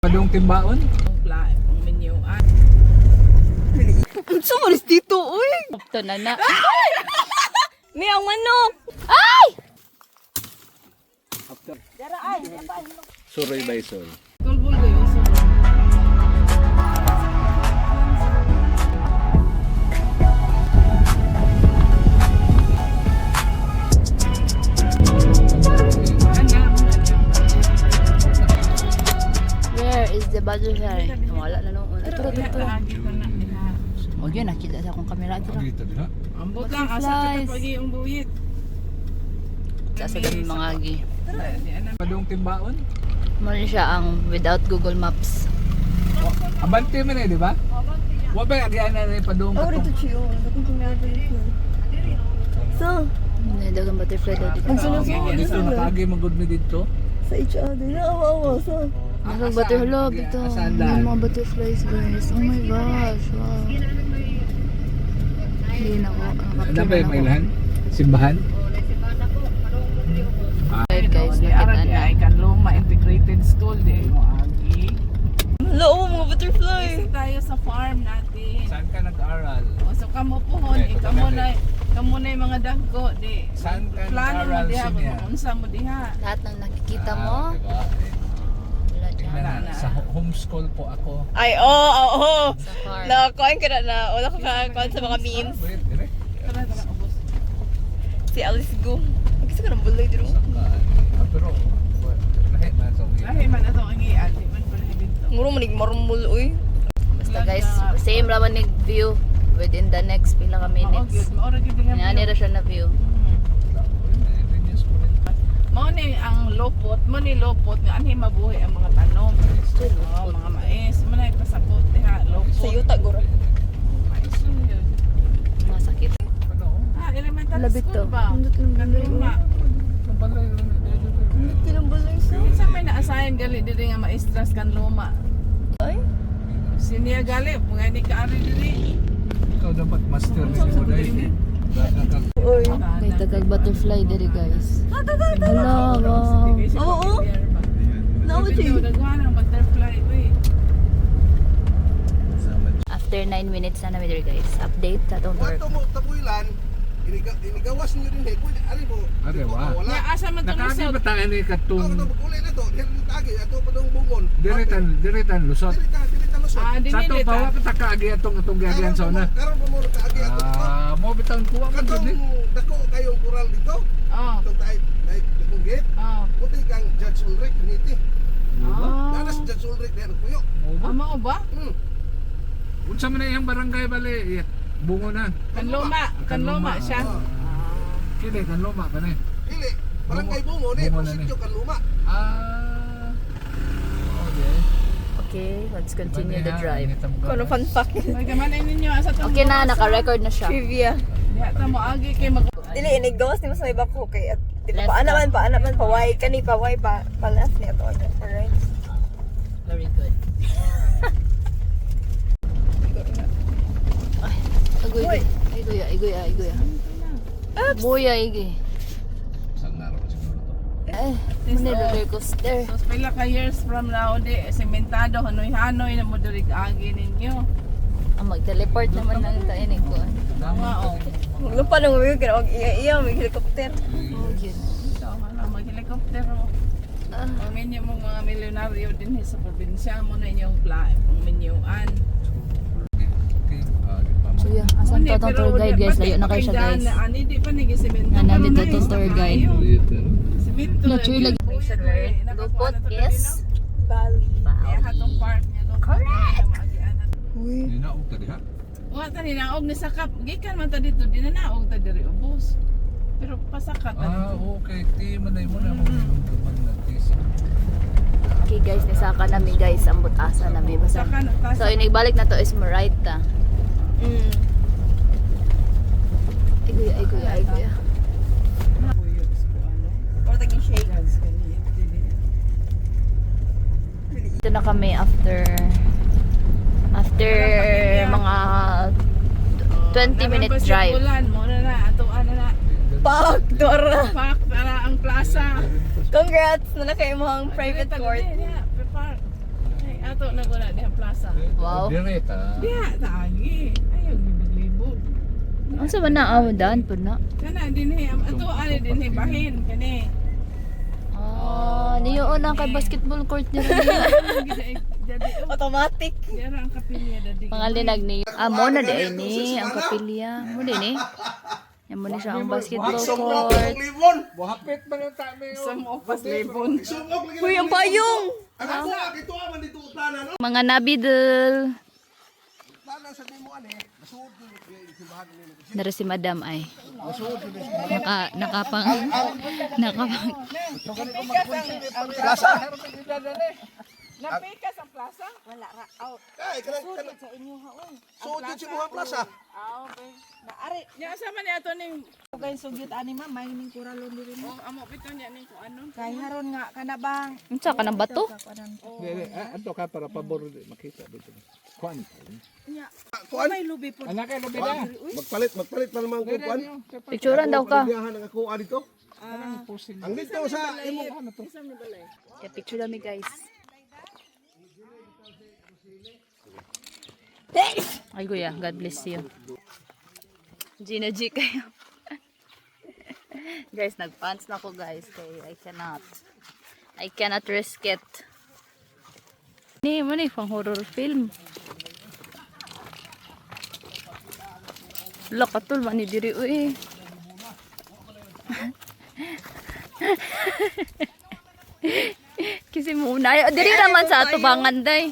Padung timbaon? Ang menyuan. Unsa man dito, uy? Ito na na. May ang manok! Ay! Suroy by Sol. Tulbul ko yung suro. Where is the butterfly? Wala na noon. Ito. Lagi ko na nila. Huwag yun, nakita sa akong kamera. Ito na. Dito diha. Ambot lang, asa ka pag yung buwit. Sa dami mga agi. Padung timbaon? Mali siya ang without Google Maps. Abante man di ba? Wa ba agyan na ni padung Oh, katong. dito chiyo. Dakong tumiyado dito. So, May dagang butterfly daw dito. ang sunod sa Oh, dito nakaagi magud mi dito. sa HRD. Naawa-awa. So, Ang butterfly dito. Asan May daan? mga butterflies guys. Oh my gosh. Wow. Hindi na ako. Ano ba yung mailan? Simbahan? Guys, Di nakita ara di na. ay Kanluma Integrated School di ay mo agi. loo mga butterfly. Kasi tayo sa farm natin. Saan ka nag-aral? O so kamo pohon, Okay, kamo na yung mga dagko di. Saan ka Plano mo nag-aral, diha Sinya? kung unsa mo diha. Lahat ng nakikita mo. Diba? Wala dyan. Tingnan na, sa homeschool po ako. Ay, oo. Sa farm. Nakakuhain ka na. Wala ko kakakuhain sa mga memes. Wait, direct. Tara ubos. Si Alice Go. Mag-isa ka ng bulay dito. Pero, lahi man sa Lahi man ato ang iyan, di man pala dito. Muro manig marumul, uy. Basta guys, same raman ng view within the next pila ka Mao minutes. gyud, mao ra gyud nga. Nga nila siya na view. Mao ni ang lopot, mo ni lopot nga anhi mabuhi ang mga tanom. Oh, mga mais, mo na pasapot diha lopot. Sa yuta, gura. Mais lang yun. Masakit. Elementary Labit school to. ba? Kanluma. Kilang bulay sa. Sa may na-assign gali diri nga maestras Kanluma. Ay? Sinia gali, mga ni kaari diri. Ikaw dapat master ni mo dahil. Uy. May tagag butterfly diri guys. Hala, wow. Oo. Naawa siya. Nagwa ng butterfly, uy. After 9 minutes na namin diri guys. Update sa itong work. Wato mo tabuilan, inigawas nyo rin eh. Pwede, ari mo. Ari, wa. Wala. Ya asa man to Nakagi lusot. ba tayo ni Ako katong na magkulay na to. Dili tagi, ato pa dong bungon. diritan lusot. Dili ta lusot. Ah, Sa dinili to pa wa pa ta kaagi atong gagian sa una. Karon pa mo kaagi ato. Ah, mo bitaw kuha man Katong gud ni. dako kayong kural dito. Oh. Itong tayo dakong gate. Oh. Puti kang Judge Ulrich niti. Ah. Nanas Judge Ulrich dahil puyo. Mo ba? Mao ba? Unsa man na iyang barangay bali? Bungo na. Kanluma siya. Kini kan luma ba ni? Dili, barangay bungo ni. Bungo na ni. Sityo Kanluma. Ah. Okay. Okay, let's continue the drive. Ano fun fact? Ay gaman ay ninyo asa to. Okay na, naka-record na siya. Trivia. Diha ta mo agi kay mag Dili, inigawas ni mo sa may bako. Kaya, Left paana man, paway. Kani, paway pa. Palas niya to. Alright. Very good. Ay, agoy. Uy. Agoy. Buya, igi. Saan na ro siguro to? Muna roller coaster. So pila ka years from now di sementado hanoy-hanoy na mo diri agi ninyo. Ang mag-teleport naman ng kainig ko. Tama oh. Lupa nang uwi. Kaya mag-iya, may helicopter. Oh, yun. So ano mag-helicopter oh. Ang minyo mong mga milyonaryo din sa probinsya mo na inyong menyuan. Okay. Di pa So yeah, asan to itong tour guide guys? Layo na kayo siya guys. Ani di pa nigi semento. Nga, nandito itong tour guide. Semento. Naturally, we should learn. Lupot is Bali. Kaya hatong park niya do. Correct. Uy. Di na og tadi ha. Wa ta ni naog ni sakap. Gikan man ta dito di na naog ta diri ubos. Pero pasakat Ah, ta dito. okay. Ti man na mo na mo nagtisi. Okay guys, nisaka namin guys. Ang butasa namin. Basta. Saka So, inigbalik na to is Moraita. Ay kuya. Para taging shake. Ito na kami after mga 20 minute drive. Muna na, ato ano na. Pak! Dora! Pak, para ang plaza. Congrats! Na kayo mo ang private court. Prepare. ato na ko na diha plaza. Wow. Direta. Diha taagi. Ayaw libog-libog. Ang sa man na daan po na. Kana dinhi ato ani dinhi bahin kani. Niyo na kay basketball court niya rin. Jadi Automatic. dira ang kapilya dadi. Pangalinag ni. Mo na di ni ang kapilya. Mo di ni. Yan mo ni siya ang basketball Sumok court. libon. Buhapit man ang tami. Some of us libon. Sumok lagi. Uy, ang payong! Ako dito man dito utanan. Mga nabidel. Tanan sa dimo ani. Masuod ko simbahan ni. Nara si Madam ay. Nakapang. Napikas ang plaza? Wala ra. Out. Kay kana Sa inyo ha, oy. suod si mga plaza. Ah, okay. Naari. Nya sa man ato ning Kay sugyot ani ma, may ning kuralon diri mo. amo biton nya ning kung ano. Kay haron nga kana bang. Unsa ka ng bato? Dili, ato ka para pabor makita dito. Kuan. Nya. Kuan. May lubi po. Anak kay lubi na. Magpalit pa naman ko kuan. Picturean daw ka. Biyahan ang ako dito. Ang dito sa imo Ano to? Yeah, picture dami guys. Ay kuya, God bless you. Gina G kayo. Guys, nagpants na ako guys. Kaya I cannot risk it. Ni mo ni pang horror film. Lakatul man ni diri uy. Kasi muna. Diri naman sa atubangan day.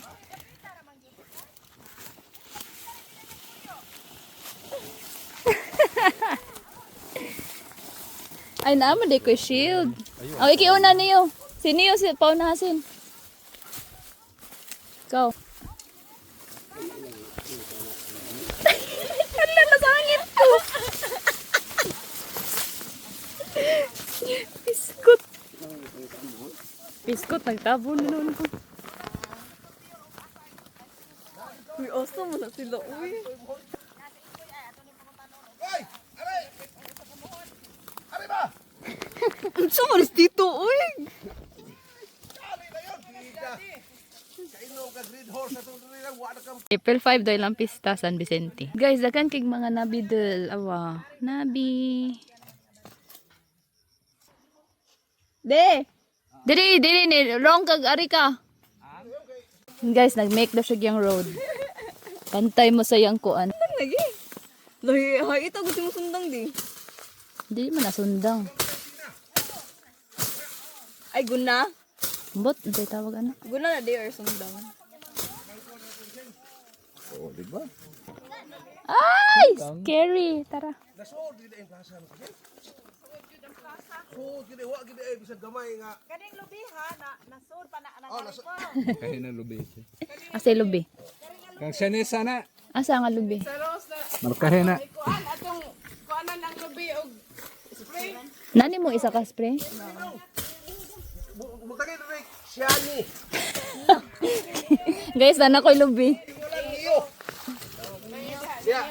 Ay naman di ko shield. Oh, ikiuna niyo. Si Neo si paunahasin. Go. Hala na sangit ko. Biskut. Biskut nagtabo na noon ko. Uy, awesome mo na sila. Uy. Ay, aray. Aray ba? Sumalis dito, uy. Kali na yun. Kaino ka green horse sa tuloy lang wala ka. April 5 daw lang pista San Vicente. Guys, dakan kig mga nabidel. Awa, nabi. De. Diri ni wrong kag ari ka. Guys, nag-make daw siya yung road. Pantay mo sa yang kuan. Lagi. Lahi, hay ito gusto mo sundang di. Di man nasundang. Ay, guna. Bot, hindi tawag ano. Guna na di or sundang. Oh, di ba? Ay, scary. Tara. Nasuod gid ang plaza no kasi. Suod gid wa gid bisag gamay nga. Kaning lubi ha, nasud pa na Oh, nasuod. Kaya na lubi. Asa lubi? Kang siya sana. Asa nga lubi? Sa Rose na Markahe na. kuan atong kuanan ang lubi og spray. Nani mo isa ka spray? Butagay direk Shani. Guys, nana ko'y lubi. Wala niyo. Ya,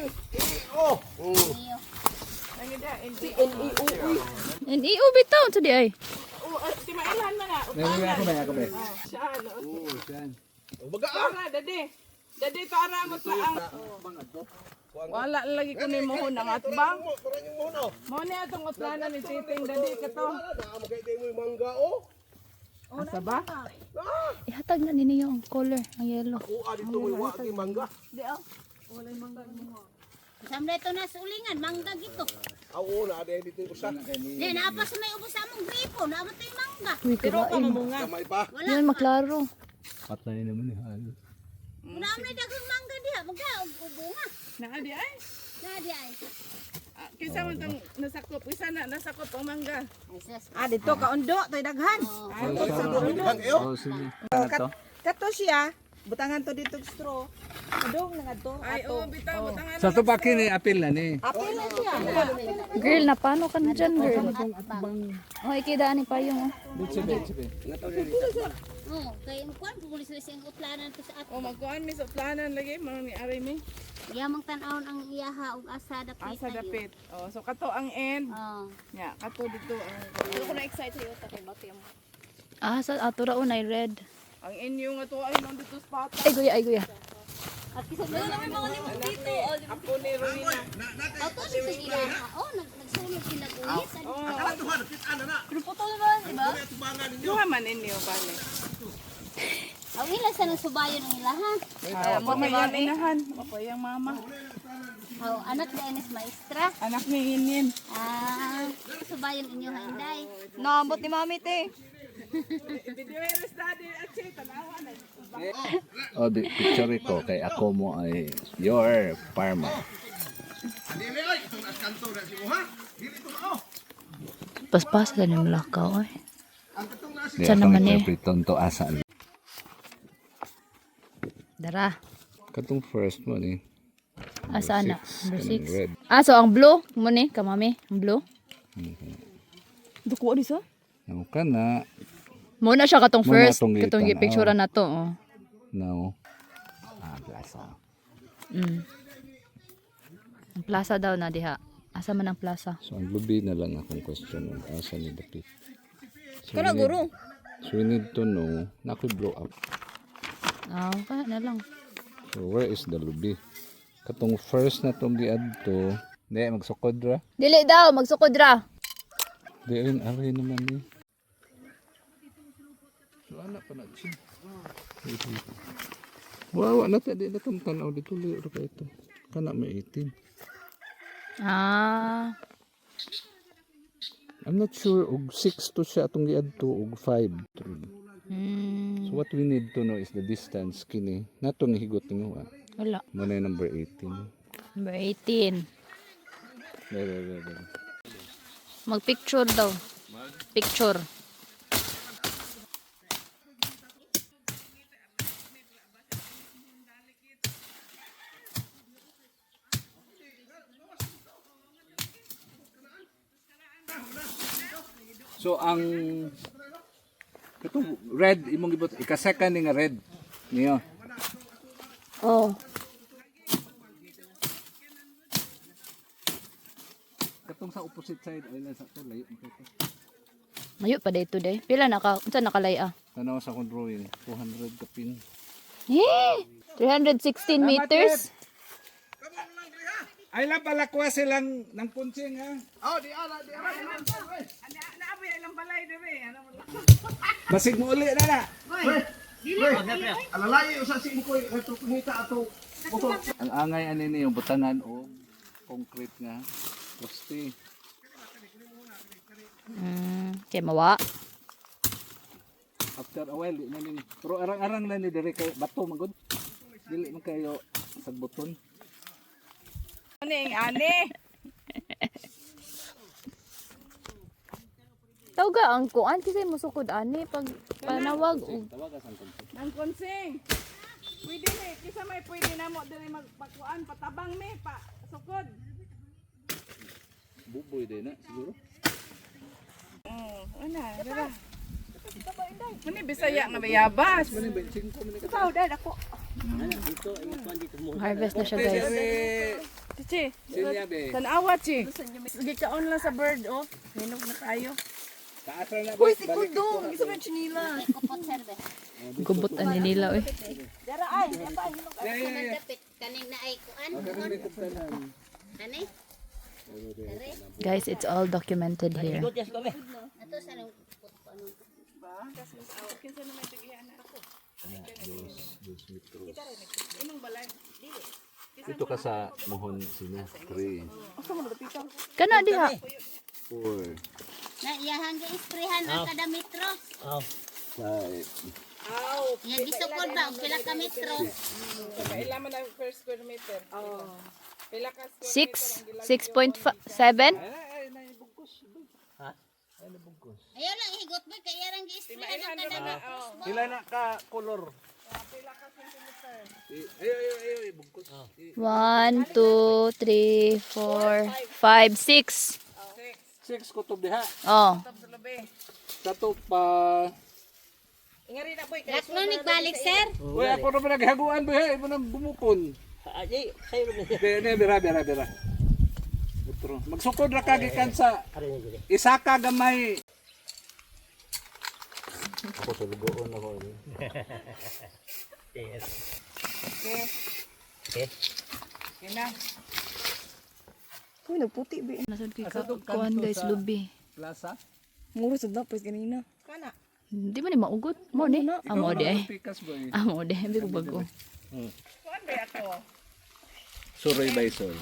N-E-O. Nangida NEO bitaw to di ay. si Mailan man na. Nami ako ba? Siya ano. Oo, siyan. Baga Para dadi. Dadi to ara mo ta ang wala lagi ko ni mo nang atbang. mo, kurang yung muno. Mo ni atong utlanan ni Titing dadi kato. Wala na magay mo yung mangga oh. Asa ba? Ihatag na ninyo yung color, ang yellow. Kuha dito mo yung waki mangga. Samle to na sa ulingan, mangga gito. Oo na, dahil dito yung usa. Di, naapa sa may ubos sa among gripo, naaba to yung mangga. Uy, kirain. Kamay pa. Yan, maklaro. Patay naman ni Hal. Wala mo na dagang mangga diha, magka, ubunga. Naa di ay. Nadi ay. Kisa man tong nasakop, isa na nasakop ang mangga. Ah, dito kaundo, toy daghan. Daghan kayo. Oh, sige. Ano to? Kato siya, butangan to dito straw. Adong na to. Ay oo bitaw butangan. Sa tubakin ni apil na ni. Apil na siya. Girl, napano ka na dyan, girl? Oh, ikidaan ni Payong. Bitsi. Oh, kay kuan pulis na siyang utlanan to sa O magkuan mi sa planan lagi mo ni ari mi. Yamang tan-awon ang iyaha ug asa dapit. Asa dapit. Oh, so kato ang end. Oh. Ya, kato dito ang Ako na excited yung takay bati mo. Ah, sa ato raon ay red. Ang inyo nga to ay nandito sa pata. Ay, kuya, ay, kuya. At kisa mo na may mga limot dito. Ako ni Romina. Auto dito sila. Oh, nagsunod sila guhit. Akala to ha, nakita na na. Pero putol naman, di ba? Kaya tubangan ninyo. Duha man inyo bale. Ang ilan sa nasubayon ng ilahan. Ay, mo may yan inahan. Ako yung mama. Oh, anak ni Enes Maestra. Anak ni Inin. Ah, subayon inyo ha, Inday. Naambot ni mami te. Video eres daddy at si tanawa na. O, picture ko kay ako mo ay your farmer. Dili ay, itong askanto na si mo ha. Dili to na oh. Paspas na ni Malakaw, eh. Ang katong na si Di Saan akong naman eh? interpreton to asa. Dara. Katong first mo ni. Asa na? Number Kanang 6. red. Ah, so ang blue mo ni, kamami, ang blue. Duko di sa? Now ka na. Muna siya katong Muna first, atong katong gitan, picture na to, oh. Now. Plaza. Ang plaza daw na diha. Asa man ang plaza? So, ang lubi na lang akong question. Asa ni Dapit. So, Kana guro. So, we need to know na ako blow up. Ah, kaya na lang. So, where is the lubi? Katong first na tong giadto, di magsukod ra. Dili daw, magsukod ra. Di rin aray naman ni. So, ana pa na siya. Wow, ano ta di na tong tanaw dito liyo ka ito. Kana may 18. Ah, I'm not sure og 6 to siya atong giadto og 5. So what we need to know is the distance kini nato ni higot ninyo ah. wala. Mo na yung number 18. Number 18. There. Mag-picture daw. Picture. So ang katong red imong gibot ika-second ni nga red niyo. Oh. Katong sa opposite side ay na sa to layo mo to. Mayo pa dito day. Pila unsa nakalaya? Tanaw sa akong drawing 200 ka pin. Eh, 316 meters. Ay lang pala kuha silang ng kunsing ha. Oh, di ara. Naabi ilang balay dire. Ano mo? Basig mo uli na na. Alalay usa si ko ato kumita ato. Ang angay ani ni yung butanan o concrete nga poste. Kay mawa. After a while di na ni pero arang-arang na ni dire kay bato magud. Dili man kayo sagbuton. Ani. Tawga ang kuan kasi musukod ani pag panawag. Nang konsing. Pwede ni, kisa may pwede na mo diri magpakuan patabang me pa sukod. Buboy din na siguro. Ana, dira. Muni Bisaya nga bayabas. Mani 25 man ka. Ikaw dad ako. Harvest na siya guys. Tichi, Sinya be. tanawa chi. Sige kaon lang sa bird oh. Minog na tayo. Taas na Uy, boy. si Kudong. Isa man chinila. Kupot serbe. Gubot ani nila eh. Dara ay, apa hilong dapit kaning na ay kuan. Ani? Dere. Guys, it's all documented here. Ato sa nang ano. Kinsa na may tigihan ako. Ito ka sa mohon sina 3 Kana diha. 4 Na iyahan ga isprehan ang kada metro. 5 Yang gisukod ba og pila ka metro? Kailan man ang per square meter? Oh. Pila ka 6.7. Ayaw lang ihigot ba kay iyang gi-isprehan ang kada metro. Pila na ka color. 1, 2, 3, 4, 5, 6. 6 kutob diha. Oh. Sa to pa. Lakno nagbalik sir. Uy, ako na pinaghaguan ba imo nang gumupon. Aji, kayo rin. Bira. Utro. Magsukod ra ka gikan sa isa ka gamay. Ako sa lugoon ako. Okay na. Uy, nagputi ba? Nasad kay kuan guys, lubi. Plaza? Muro sa dapat kanina. Kana. Di ba ni maugot? Mo ni? Amo di ay. Pikas boy. Amo di, hindi ko bago. Kuan ba ako? Suroy by soy.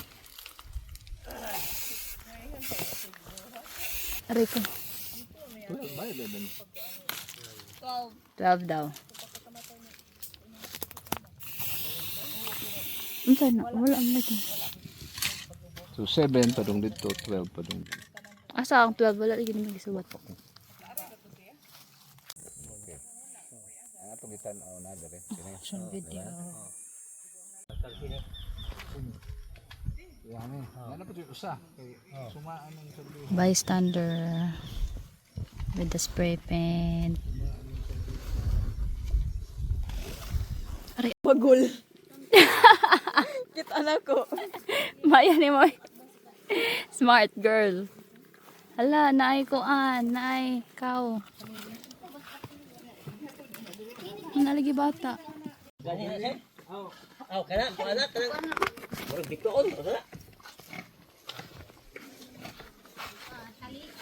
Aray ko. By 11. 12 daw. Unsa na? Wala ang lagi. So 7 padung dito, 12 padung. Asa ang 12? Wala lagi nang gisuwat. Ato gitan-aw na dere. Action video. Yan eh. Ano pa yung usa? Sumaan ng sabi. Bystander with the spray paint. Pagul. Kita na ko. Maya ni mo. Smart girl. Hala, naay kuan, naay kao. Nalagi bata.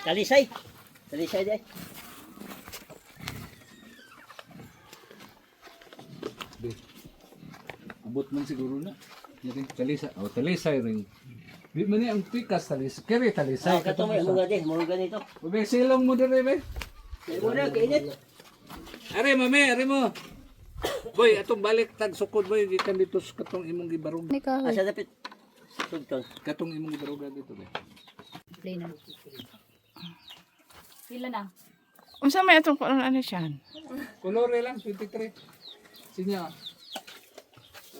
Talisay. Talisay deh. Abot man siguro na. Yan talisa. Oh, talisay ring. Di man ang pikas talisay. Kere talisay. Kato mo mga deh, mga ganito. Bebe silong mo dere be. Muna kainit. Are mame, are mo. Boy, atong balik tag sukod boy gikan dito sa katong imong gibarog. Ni kahoy. Asa dapat sugton. Katong imong gibarog dito be. Play na. Pila na? Unsa may atong kuan ano siya? Kolore lang 23. Sinya.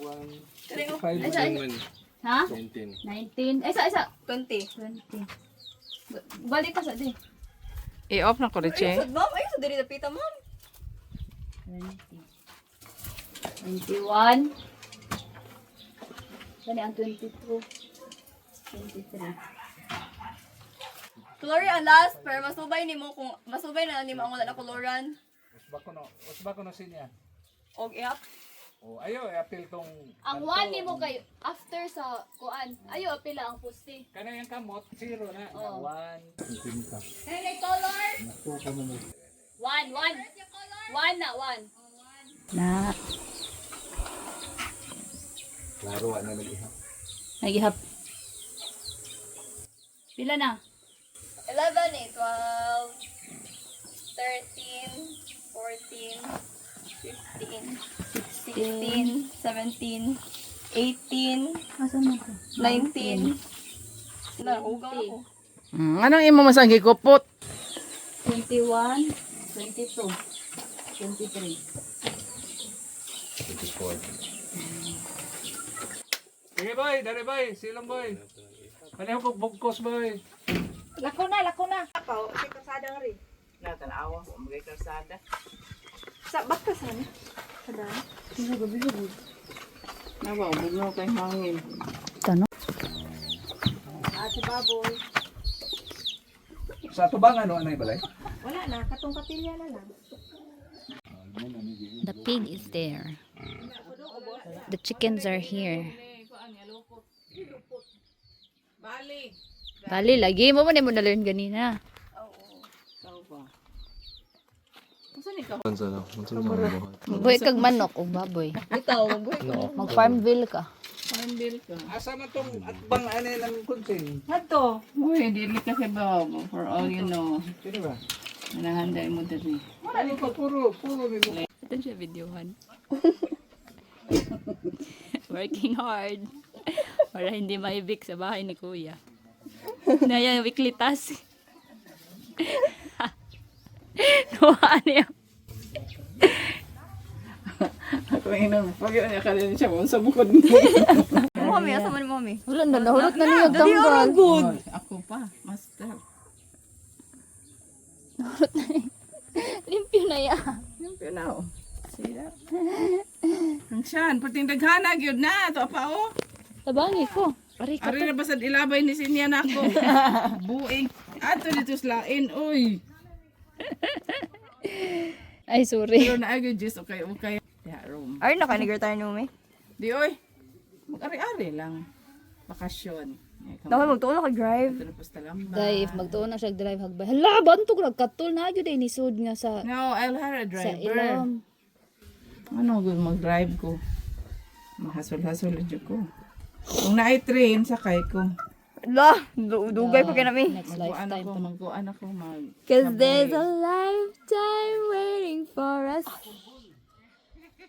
1 5 Ha? 19. 19. Isa. 20. 20. Balik ka sa di. I-off na ko rin siya. Ayun, ma'am. Ayun, sa diri na pita, ma'am. 20. 21. Gani ang 22. 23. Glory ang last, pero masubay ni mo kung masubay na ni mo ang wala na koloran. Usba ko no sinya. Og iap. Oh, ayo apil tong Ang 1 ni mo kayo after sa kuan. Ayo pila ang pusti. kana yang kamot 0 na. Oh. 1 pinta. Hey, color. Nato ko na mo. 1. 1 na 1. Na. Klaro na lagi ha. Nagihap. Pila na? 11 eh, 12, 13, 14, 15, 16, 17, 18, Asan mo ko? 19. Naugaw ako. Anong imo masang gikupot? 21, 22, 23. 24. Sige boy, dali boy, silong boy. Pareho kog bugkos boy. Lako na. Ako, si kasada nga rin. Natanawa ko mga kalsada. Sa bakas na ni. Kada. Nawa, bugno kay hangin. Tanong. Ate baboy. Sa tubangan no anay balay? Wala na, katong kapilya na lang. The pig is there. The chickens are here. Bali. Bali, lagi mo man mo na-learn ganina. Buhay kag manok o baboy. Ito, magbuhay ko. Mag-farmville ka. Pandil ka. Asa man tong atbang anay ng kunting? Hato. Uy, dili kasi ba, for all you know. Sino ba? Nahanday mo dali. Ano pa puro nilo. Ito siya videohan. Working hard. Para hindi maibig sa bahay ni Kuya. Na yan, weekly task. Nuhaan niya. Ako ina, pag yun niya kanina siya mo sa bukod mo. Mami, asa man mami? Wala na, nahulot na niya tanggal. Ako pa, master. Limpyo na yan. Yung pinaw. Sila. Ang siyan, puting daghanag yun na. Ito pa o. Tabangi ko. Pari ka Ari na basad ilabay ni Sinya na ako. Buing. Ato dito slain, uy. Ay, sorry. Pero naagay Diyos, okay. Yeah, room. Ay, nakanigar tayo numi. Di oy. Mag-ari-ari lang. Bakasyon. Dapat magtuon ka drive. Ito na pusta lang ba? Dahil magtuon na siya drive hagbay. Hala, bantog nagkatol na yun eh nisod nga sa No, I'll hire a sa driver. ilam. Ano good mag-drive ko? Mahasol-hasol dyan ko. Kung na-train, sakay ko. La, dugay pa kayo namin. Next Magkuhan lifetime ako, pa. magkuhan ako, Cause there's a lifetime waiting for us.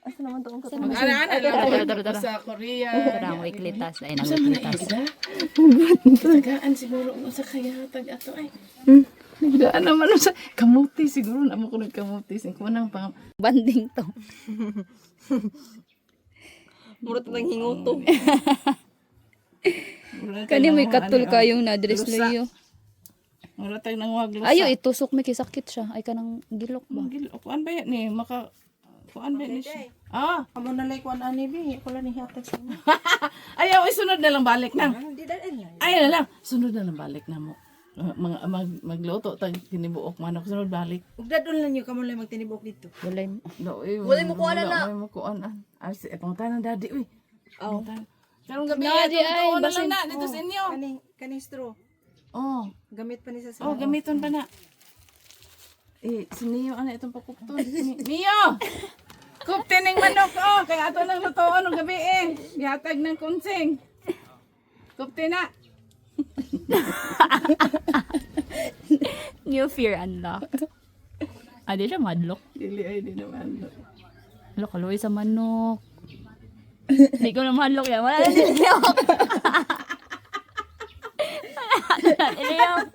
Asa naman to? Mag-ana-ana lang ako Tara. sa Korea. Parang weekly task. Ay, nang weekly task. Tagaan siguro mo sa kaya tag-ato ay. Nagdaan naman sa kamuti siguro na mo ko nagkamuti. Kunang pang Banding to. Murot nang hinguto. Kani may katol kayong na-dress layo. Wala tayong nangwag lusa. Ayo, itusok may kisakit siya. Ay, kanang gilok ba? Kuan ba yan ni? Kuan ba yan ni siya? Ah! Amo na like one ani bi, ko lang ni hatag sa. Ayaw, isunod na lang balik na. Ayaw na lang. Sunod na lang balik na mo. Magluto tag tinibuok manok sunod balik. Ug dadon lang niyo kamo lang magtinibok dito. Walay mo. Wala mo kuan na. Wala mo kuan. Ay, pangutan ng daddy uy. Oh. Karong gabi Daddy, ay, ay basin. na dito sa inyo. Kaning straw. Oh. Gamit pa ni sa Oh, gamiton pa na. Si Neo, ano itong pakupton? Neo! Kuptin ng manok, oh! Kaya ato ng lutoon ng gabi eh. Yatag ng kunsing. Kuptin na. New fear unlocked. Di siya madlock. Dili ay, di naman. Lokaloy sa manok. Hindi ko na madlock yan. Wala na niliyok. Wala na niliyok.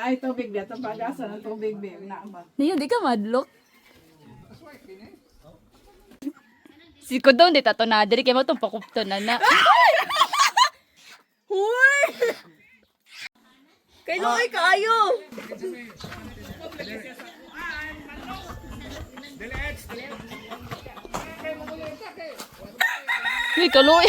Ay tubig dito. Pag-asa ng tubig, babe. Na ba? Niyo, di ka madlock. Si ko doon, di tato na. Dili kayo mo itong pakupto na na. Hoy! Kay Loy kaayo. Uy, kaloy.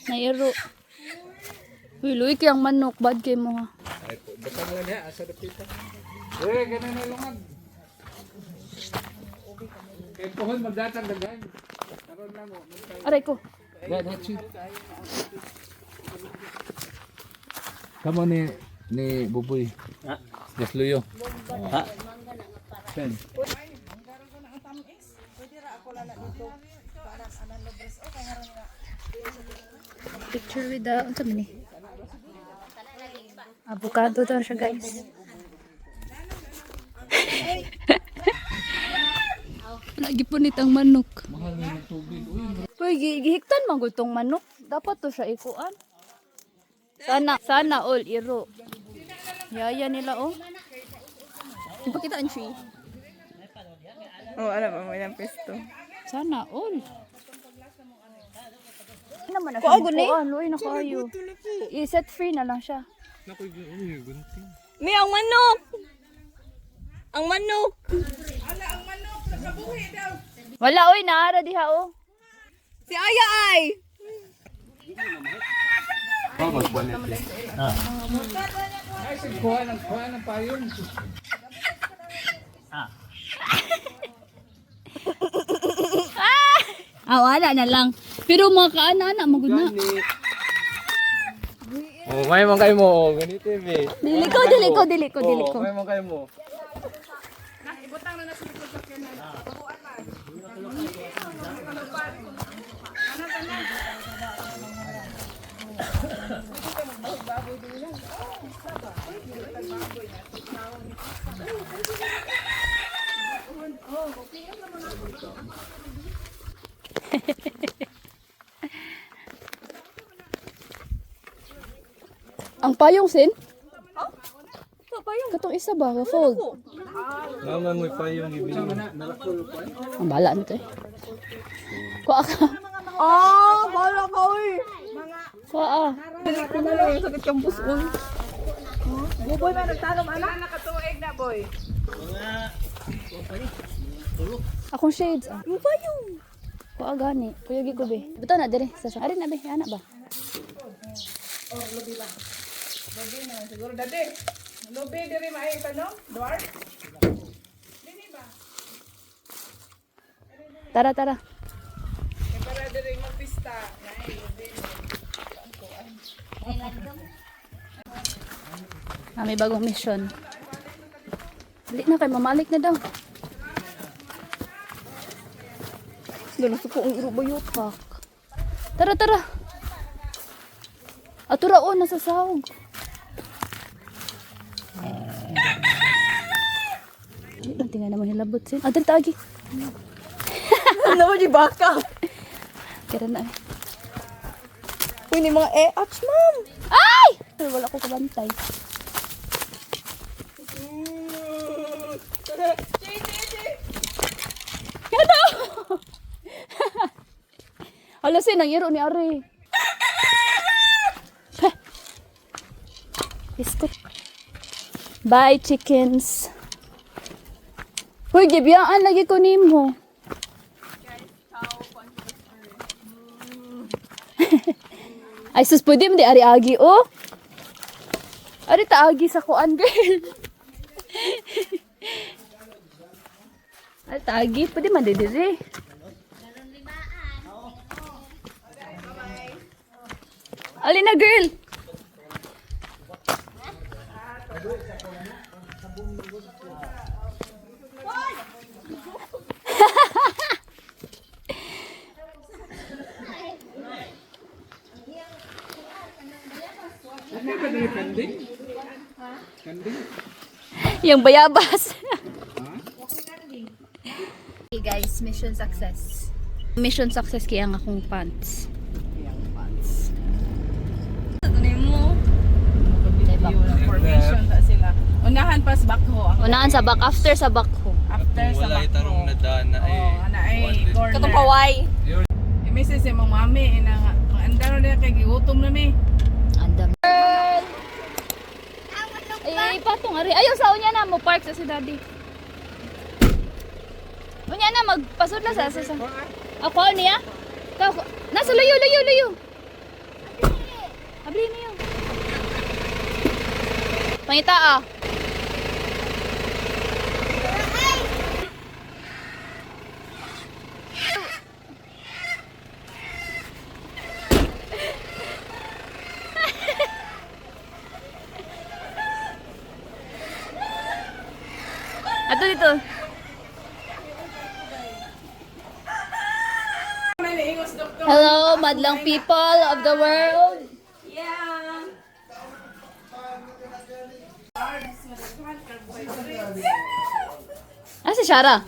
Nairo. Uy, luy kayang manok. Bad kayo mo ha. Batang lang niya, asa dapita. Ganun na lungan. Kaya pohon magdatang dagan. Karoon lang mo. Aray ko. That's it. Kamo ni Buboy. Ha? Yes, Luyo. Ha? Pen. Picture with the, ano sabi ni? Avocado daw siya, guys. Lagi po nitang manok. Uy, gihiktan man gutong manok. Dapat to siya ikuan. Sana all iro. Yaya nila oh. Ipakita ang tree. Oh, alam mo may pesto. Sana all. Ano naman na Ko, siya guni? ikuan. Uy, nakayo. I-set free na lang siya. May ang manok. Ang manok. Wala, uy, naara diha oh. Si Aya ay. Kuha ng payong. Wala na lang. Pero mga kaana-ana, magod na. Oh, may man kayo mo. Ganito eh. Dili ko. May man kayo mo. Ang payong sin? Katong isa ba? Fold. Naman mo payong ibili. Ang bala nito eh. Kuha ka. Bala ka oy. Kuha. Ko na lang sakit kang buson. Buboy man nagtanom ana. Nakatuig na, boy. Akong shades. Ah. Ano ba yun? Kuha gani. Kuya gi ko be. Buta na dire sa siya. Ari na be, ana ba? Lobi na siguro dati. Lobi diri maay tanong, door. Dini ba? Tara, tara. Kay para diri magpista. Nay, lobi. May bagong mission. Dali na kay mamalik na daw. Ganun sa kong irubayot pak. Tara, tara. Atura o, nasa sahog. Ang tingnan naman hilabot sin. Adal tagi. Ano mo di baka? Kira na eh. Uy, ni mga ouch, ma'am. Ay! Pero wala ko kabantay. Ano? Hala sin, ang iro ni Ari. Heh. Biskot. Bye, chickens. Uy, gibiyaan lagi ko nimo. Ay, sus, pwede mo di ari agi, oh. Ari taagi sa kuan, girl. Ari taagi, pwede man di diri. Ali na, girl. Ano ka dili kanding? Kanding? Yung bayabas. Okay guys, mission success. Mission success kaya ang akong pants. Formation ta sila. Unahan pas bakho. Unahan sa back, after sa backho. After sa Wala bakho. itarong nadana ay. Oh, ana ay corner. Katong paway. Imeses si mong mami ina nga. Ang andar na kay giutom na mi. Andam. Girl! Ay, patong ari. Ayaw sa unya na mo park sa si daddy. Unya na magpasod na sa. Ako niya? Nasa layo. Abli niyo. Pangita ah. Ato dito. Hello, madlang people of the world. Ah, si Shara.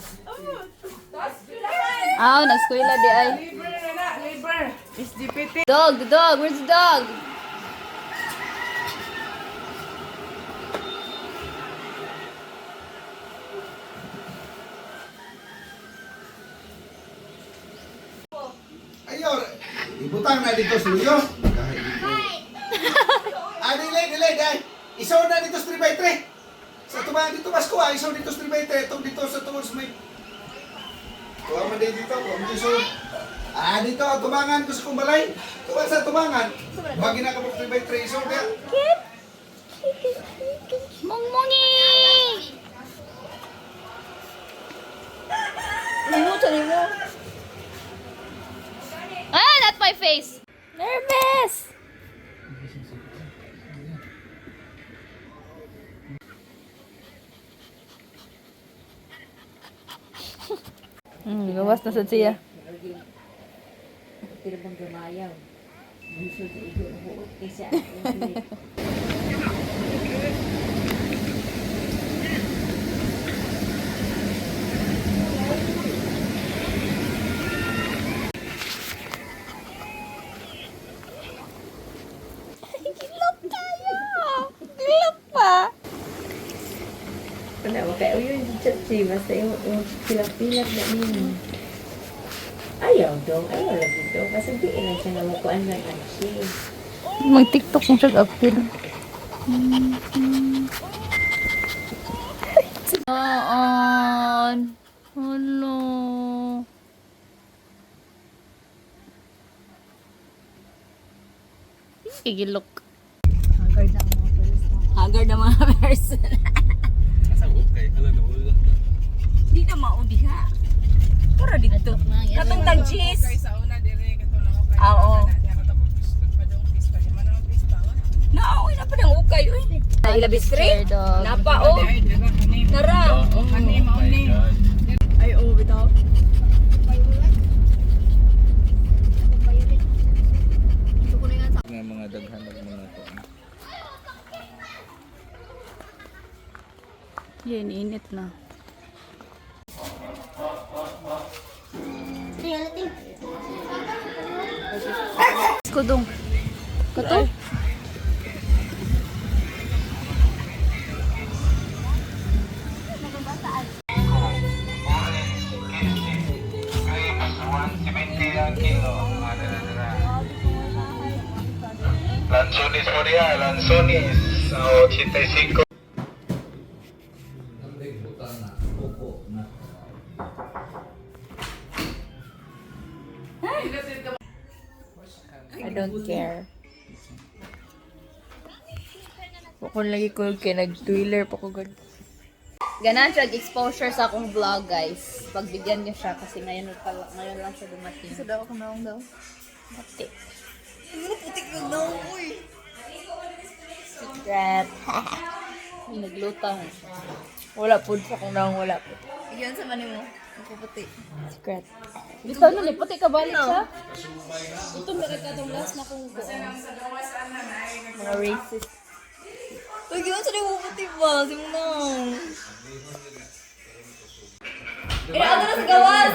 Ah, nag-eskwela di ay. Liber na, liber. Is GPT. The dog. Where's the dog? Ayaw, ibutang na dito sa luyo. Delay, dahil. Isaw na dito sa 3x3. Sa tumahan dito, mas kuha. Isaw dito sa 3x3. Itong dito sa tungkol sa may... Kuha mo din dito. Kuha mo dito sa... dito, tumangan ko sa kumbalay. Tuwa sa tumangan. Bagin na ka mo 3x3. Isaw na. Mongmongi! Ah, not my face. Nervous. Gawas na sa siya. Wala, kaya yun, chatsi, basta yung pilak-pilak na nini. Ayaw lagi dong. Kasi di lang siya namukuan ng ansi. Mag-tiktok mo siya appeal. On. Hello. Igilok. Haggard na mga person. Di na maudiha. Para dito. Katong tag-cheese. Kay sa una dire kato lang ako. Oo. Diya ka tapos padong pista. Di man ang pista. Nauwi na pa ng ukay. Ilabis Scared straight. dog. Napa o. Ay, dira kani. Tara. Kani mauni. Ay, oo, bitaw. Nga mga daghan ng mga to. Yan, init na. Kudong. Kato? Lanzones mo niya, lanzones. 85. I don't care. Kung lagi ko kay nag-twiller pa ko gud. Ganan siya exposure sa akong vlog, guys. Pagbigyan niyo siya kasi ngayon lang siya dumating. Sa daw ako naong daw. Mati. Secret. Naglutang. Wala po sa kung nang wala po. Yan sa mani mo. Ako puti. Secret. Bitaw na ni puti ka balik siya. Ito meron ka tong last na kung Mga racist. Uy, gano'n sa mo puti ba? Simnang. Ano na sa gawas?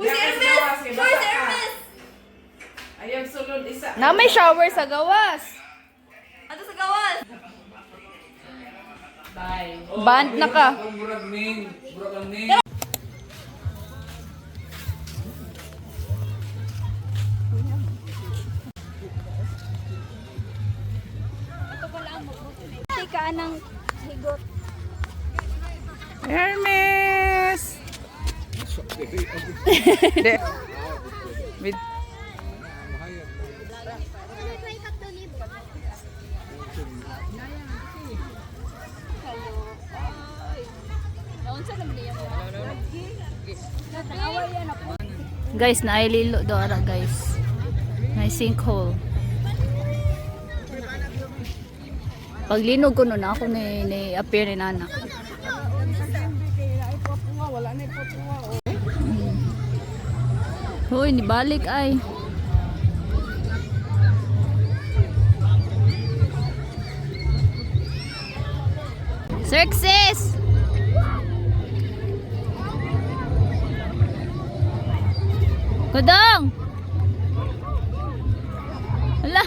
Uy, si Hermes! Uy, si Hermes! Ayang sulod isa. na may shower sa gawas. Ano sa gawas? Band na ka. Hermes! With Guys, naililo do ara guys. May sinkhole. Paglinog ko nun ako ni appear ni nana. Hoy, nibalik ay. Success! Kudong! Hala!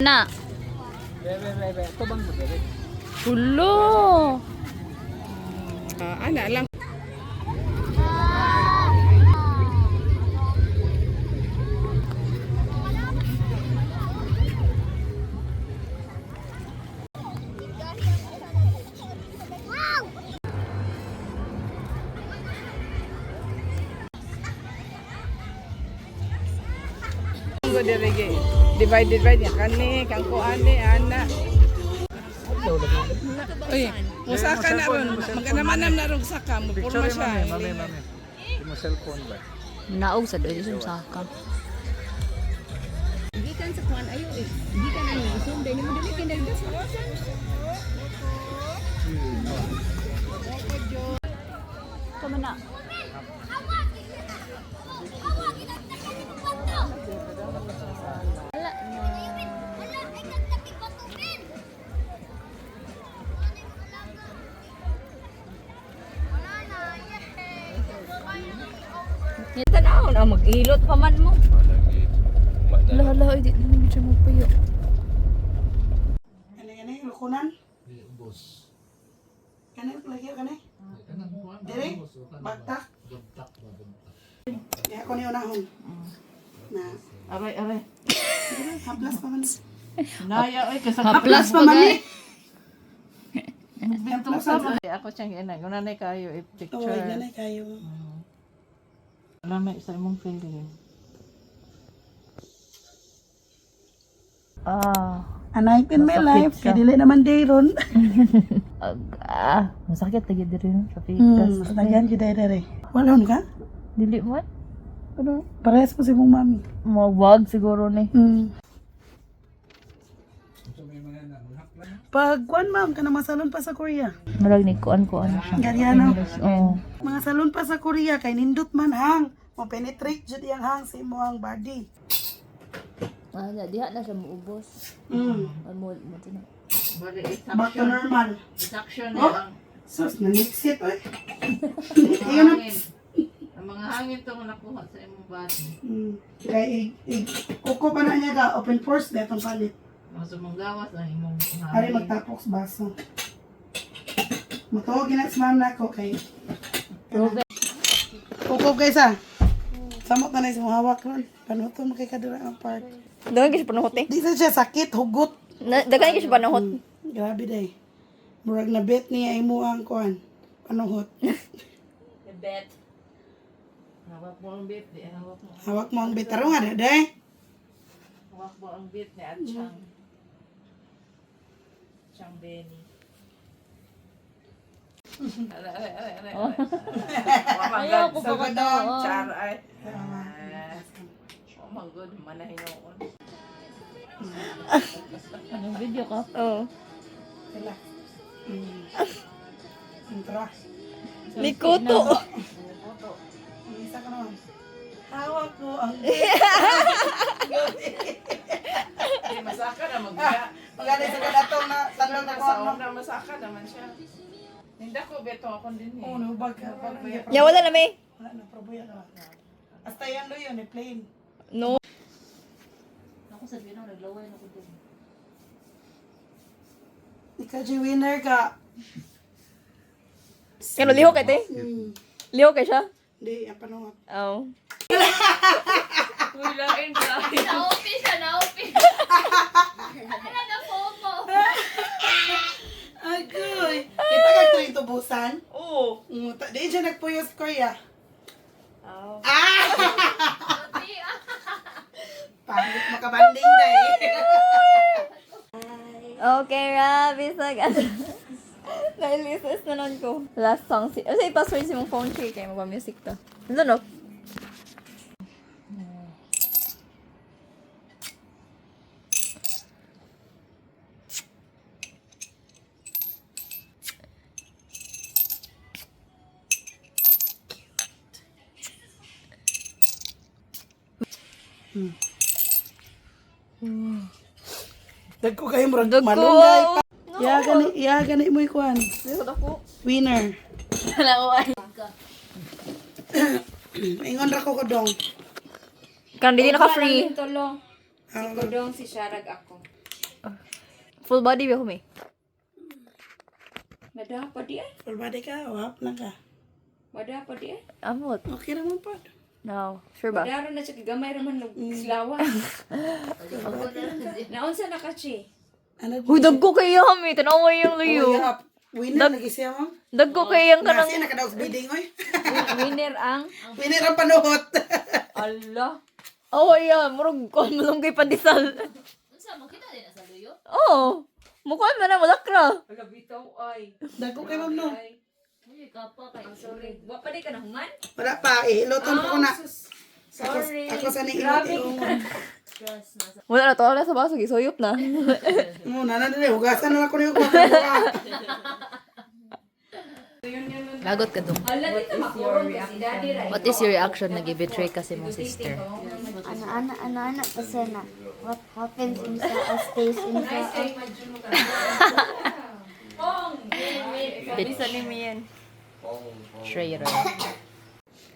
Na! Hulo! ana lang. Go dirige. Divided by niya kani kang kuani ana. Uy, musaka na ron. Maganamanam na ron saka mo porma siya. Mo cellphone ba? Naog sa doon yung saka. Gikan sa kuan ayo eh. Gikan ano, sunday ni mo dili kinagdas mo. Come na. Tanaw na mag-ilot pa man mo. Hala, di naman siya magpayo. Ano lukunan? Kanay lagi kanay? Dire? Bagtak? Ya ko ni unahon. Na. Aray. Haplas pa man. Naya ay Haplas pa man. Itong sama. Ako siyang ina. Unanay kayo Oo, i-picture. ganay kayo. Alam mo sa imong feeling. Anaypin my Masakit life, siya. kaya dili naman day ron. Masakit lagi diri no sa pikas. Mas nagyan kita dere. Walon ka? Dili mo. Ano? Parehas po si mong mami. Mawag siguro ni. Pag kuan ma'am, ka na mga salon pa sa Korea. Marag ni kuan siya. Gariano. Oo. Mga salon pa sa Korea, kay nindot man hang. Ma-penetrate jud iyang hang sa imong body. Diha na siya muubos. Mo na. Back to normal. Suction Oh. na ang Sus, nanitsit oy. hangin. Ang mga hangin itong nakuha sa imong body. Kay kuko pa na niya ka, open force na itong palit. Mga sumanggawas ang imong Ari hangin. magtapok sa baso. Matuog ginasman na ko kay. Kuko guys ah. Samot na na sa mga hawak ron. Panuto mo kay kadura ang part. Dagan kasi panahot eh. Di sa siya sakit, hugot. Dagan kasi panahot. Grabe day. Murag na bet niya imo ang kuan. Panuhot. Bet. Hawak mo ang bit. Hawak mo. Hawak mo ang bet. Tarong nga day. Hawak mo ang bit ni Atchang. Chang Benny. Ayaw ko pa ka daw. Char ay. Oh my God, manahin noon. Anong video ka? Oo. Relax. Intra. Likuto. Isa ka naman. Hawak ko ang Masaka na magbiya. Magaling sa kanatong na tanong na ko. Sa una, masaka naman siya. Hindi ko beto ako din eh. Oo, nubag ka. Ya wala na may. Wala na, probuya ka. Hasta yan do yun, plain. No. Ikaw, G, winner ka. Kano liho kay te? Liho kay siya? Hindi, ang panuhat. Oo. Wilain ka. Na-OP siya, na-OP. Ano na FOMO? Agoy! Kita ka ito yung tubusan? Oo. Di siya nagpuyos Korea. Oo. Pangit makabanding day. Okay, Rabi, sagad. Nailisis na nun ko. Last song. Kasi i-password si mong phone siya kaya magpa-music to. Ano no? Dagko kayo murag Dagko. malunggay pa. Iya gani mo ikuan. Likod ako. Winner. Wala ko ay. Ingon ra ko dong. Kan dili naka-free. Dong si Sharag ako. Full body ba ko may? Mada pa di ay. Full body ka, wap lang ka. Mada pa di ay. Amot. Okay naman pa. No. Sure ba? Daro na siya gamay raman ng silawan. Naunsa na ka chi? Ano? Huy, dagko kaya kami. Tanawa yung layo. Winner lagi siya mo. Dagko kaya yung kanang Nasi nakadaog bidding oy. Winner ang Winner ang panuhot. Allah. Oh, yeah. Murag ko malunggay pandesal. Unsa mo kita din sa luyo? Oo. Mukha man na malakra. Ala bitaw ay. Dagko kay ma'am no. Hindi ka pa kay. Sorry. Wa pa di ka na human? Wala pa, ihiloton ko na. Sorry. Ako sa ni Grabe. Wala na to. Wala sa baso. Gisuyop na. Muna na din, hugasan na lang ko niyo ko. Lagot ka dong. Ala dito makuron ka si Daddy right. What is your reaction na gi-betray kasi mo sister? Ano pa sana? What happens inside stays inside. Bisa ni mo yan. Shreya.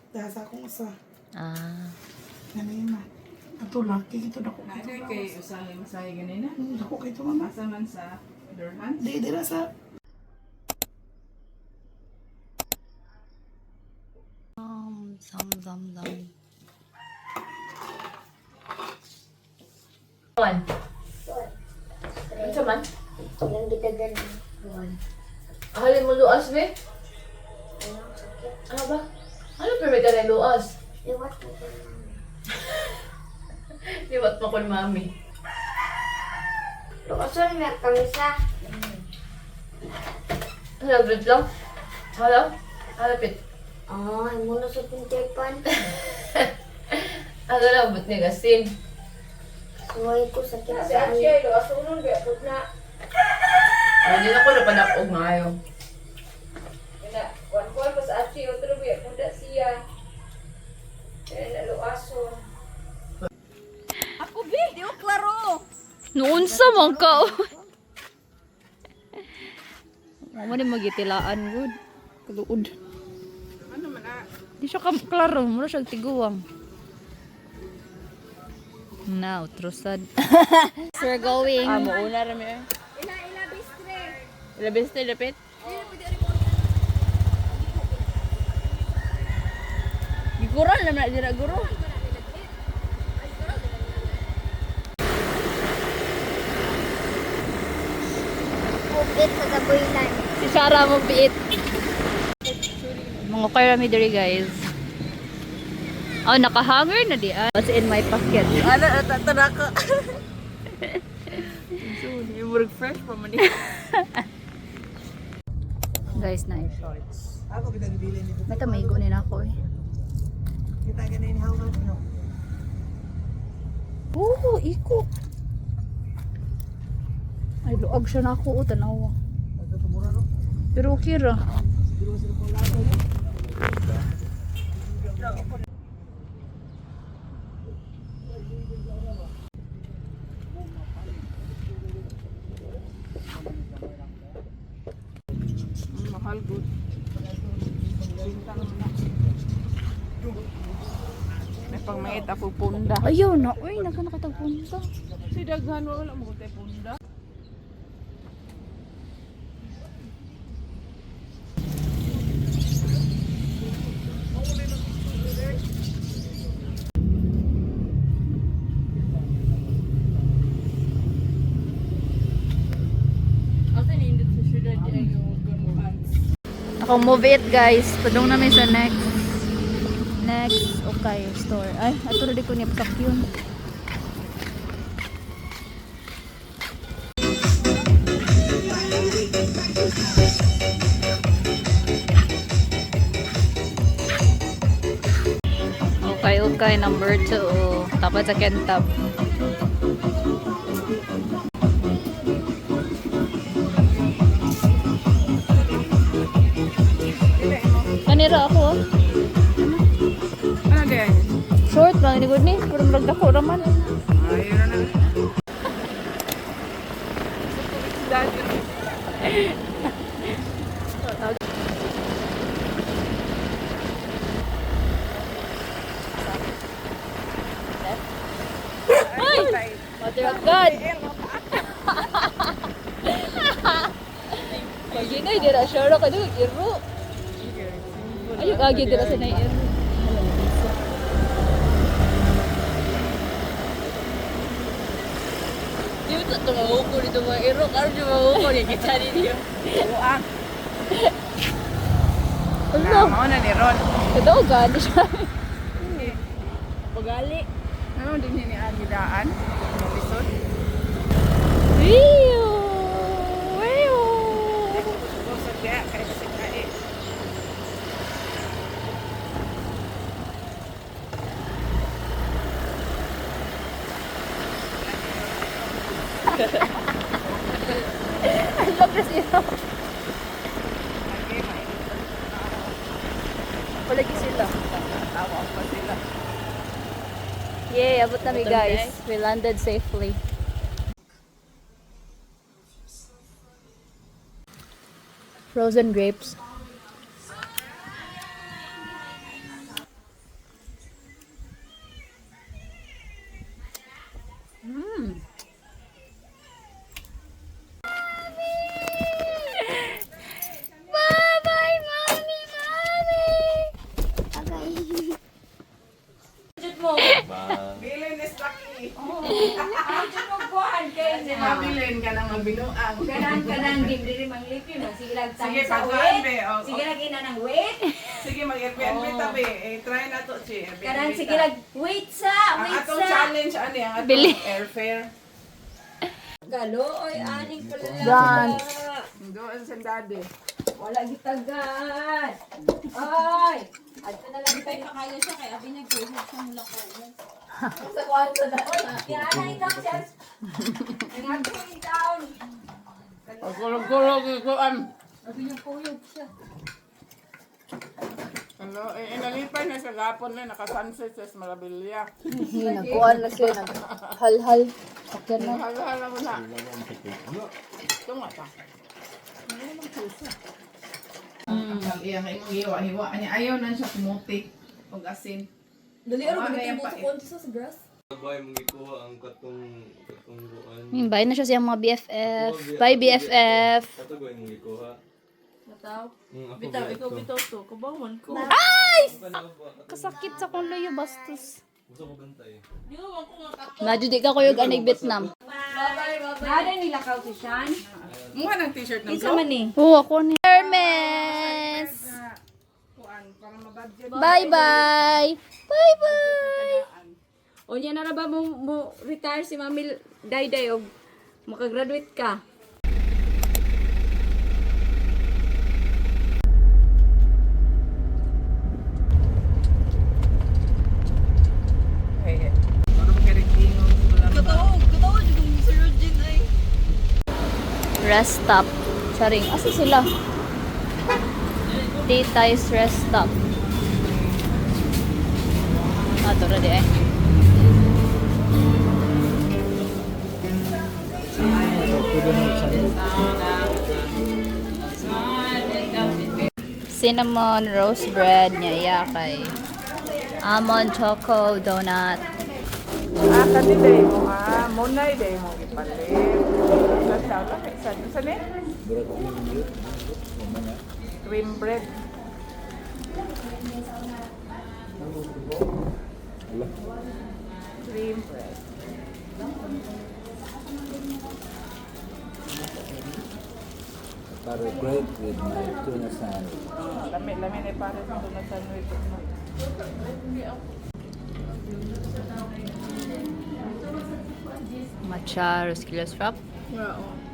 Dasa akong usa. Ah. Ganun na. Ato lang, kikito na ko. Ano kay usahay ganina? Ako kay ito mama. Asa man sa Durhan? Di na sa... Dam. Ilang kita ganun. Halin mo luas, be? Ano ba? Ano permit ka na luas? Liwat mo ko. Liwat mo ko ni mami. Lukason may kamisa. Halapit lang? Hala? Halapit. Oh, ay muna sa pintepan. Ano lang, ba't niya gasin? Suway ko sakit sa ayo. Hindi na ko napadakog maayo. Noon sa mga ka. Mama ni magitilaan good. Kaluod. Ano man Di siya klaro, mura siya tiguang. Now, trusad. We're going. Mauna rin eh. Ila bistre, lapit. Giguran naman na dira guro. Bukit sa gabuilan. Si Sarah mo biit. Mga karami diri guys. Oh, nakahanger na di. What's in my pocket? Ano, tara ko. Yung murag fresh pa man Guys, na shorts. May tamigo din ako eh. Oo, iko. Ay, luag siya na ako. Tanawa. Pero okay ra. mahal good. May pangmait ako punda. Ayaw na. Uy, nagkanakatagpunta. Si daghan wala mo ko tay punda. Ako move it guys. Tudong namin sa next. Okay, store. Ay, ato rin ko niya pasak yun. Okay, number 2. Tapos sa Kentab. Kanira ako ah. Ano din? Short lang, ini good ni. Pero marag dako raman. Ayun na. Ay! Mother of God! Pag yun ay, dira siya ro ka doon, iro. Ayun, agi dira sa na iro. Yung ito mahuko dito mga iro, karoon yung mahuko ni kita ninyo. Uang. Ano? Mao na ni Ron. Ito, gani siya. Pagali. Ano din ni Agidaan? Episode. Wiyo! Wiyo! Sa kaya kay sa kaya. I love this iro. Palagi sila. Tawa pa sila. Yay, abot na mi guys. We landed safely. Frozen grapes. Bilin is lucky. mabilin ka nang mabinuang. Kanang dibdiri manglipi mo. Sige lang Sige, sa pagkuhan, weight. be. Oh, Sige lang ina ng weight. Sige, mag-FNB tabi. Try na to, Chi. Kanang sige lang weight sa. Ang Weight atong sa. challenge, ano yung atong Bili. airfare. Galo, oy, aning pala lang. Brunch. Doon sa daddy. Wala gitagan. Ay! Adto na lang tayo makayo siya kay abi nag-present sa mula ko. Sa kwarto na. Oy, yan na ikaw, Chef. Ang ating down. Pagkulog-kulog, ikuan. Abi niya kuyog siya. Ano, inalipay na sa gapon na, naka-sunset sa Marabilya. Nagkuhan na siya. Naghal-hal. Okay na. Hala mo na. Ito nga ta. Ang iyang imong hiwa-hiwa. Ayaw na siya kumuti. Huwag asin. Dali ano ba yung pait? sa grass? Sabay mong ikuha ang katong buwan. Bye na siya siyang mga BFF. Bye BFF. Katagoy mong ikuha. Bitaw. Bitaw, ikaw bitaw. Kasakit sa kong layo bastos. Gusto ko bantay. Medyo di ka kuyog anig Vietnam. Nada nila kaw si Sean. Muha ng t-shirt ng Isa man ni. Oo, ako ni Hermes. Bye-bye. Bye-bye. O niya na ba mo retire si Mami Dayday og makagraduate ka? Rest stop. Saring, asa sila? Titay's rest stop. Ito na di eh. Cinnamon roast bread niya iya kay almond choco donut. Kani day mo monay day mo ipalit. Sa ni? Cream bread. Cream bread. Para bread with my tuna sandwich. Lami na pare sa tuna sandwich. Matcha Roskillos wrap. Oo.